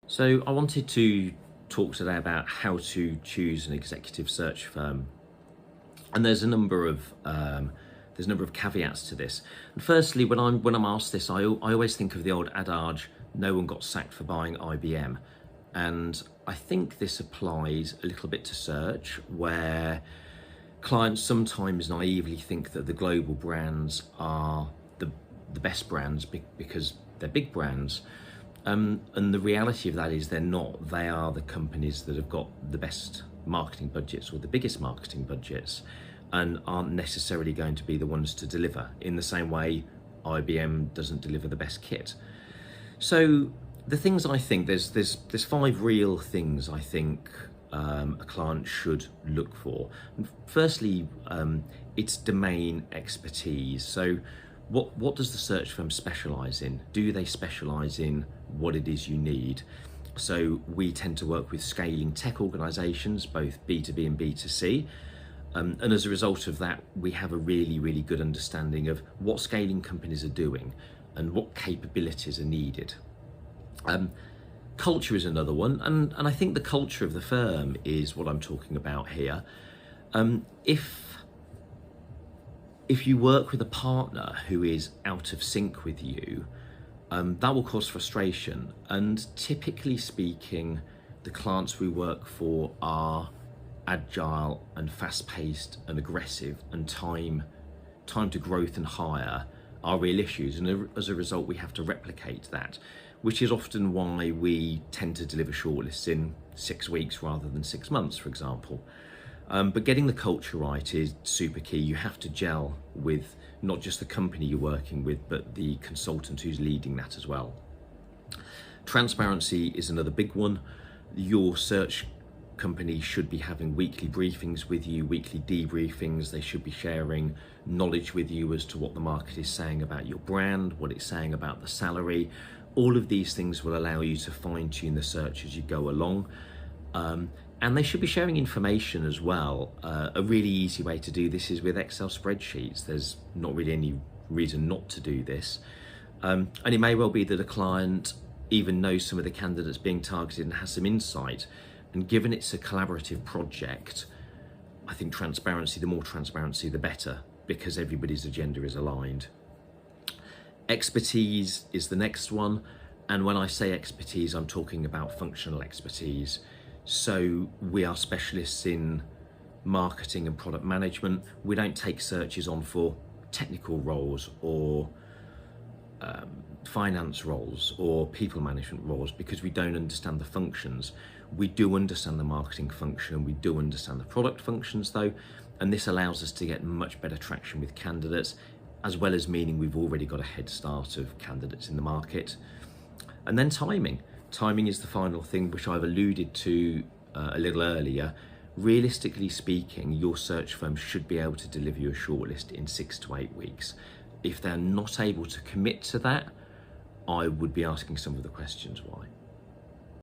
So I wanted to talk today about how to choose an executive search firm, and there's a number of caveats to this. And firstly, when I'm asked this, I always think of the old adage, "No one got sacked for buying IBM," and I think this applies a little bit to search, where clients sometimes naively think that the global brands are the best brands because they're big brands. And the reality of that is they're not. They are the companies that have got the best marketing budgets or the biggest marketing budgets, and aren't necessarily going to be the ones to deliver in the same way IBM doesn't deliver the best kit. So the things I think, there's 5 real things I think a client should look for. And firstly, it's domain expertise. So what does the search firm specialise in? Do they specialise in what it is you need? So we tend to work with scaling tech organisations, both B2B and B2C. And as a result of that, we have a really good understanding of what scaling companies are doing and what capabilities are needed. Culture is another one, and I think the culture of the firm is what I'm talking about here. If you work with a partner who is out of sync with you, that will cause frustration. And typically speaking, the clients we work for are agile and fast-paced and aggressive, and time to growth and hire are real issues. And as a result, we have to replicate that, which is often why we tend to deliver shortlists in 6 weeks rather than 6 months, for example. But getting the culture right is super key. You have to gel with not just the company you're working with, but the consultant who's leading that as well. Transparency is another big one. Your search company should be having weekly briefings with you, weekly debriefings. They should be sharing knowledge with you as to what the market is saying about your brand, what it's saying about the salary. All of these things will allow you to fine-tune the search as you go along. And they should be sharing information as well. A really easy way to do this is with Excel spreadsheets. There's not really any reason not to do this. And it may well be that a client even knows some of the candidates being targeted and has some insight. And given it's a collaborative project, I think the more transparency, the better, because everybody's agenda is aligned. Expertise is the next one. And when I say expertise, I'm talking about functional expertise. So we are specialists in marketing and product management. We don't take searches on for technical roles or finance roles or people management roles, because we don't understand the functions. We do understand the marketing function, and we do understand the product functions though, and this allows us to get much better traction with candidates, as well as meaning we've already got a head start of candidates in the market. And then timing. Timing is the final thing, which I've alluded to a little earlier. Realistically speaking, your search firm should be able to deliver you a shortlist in 6 to 8 weeks. If they're not able to commit to that, I would be asking some of the questions why.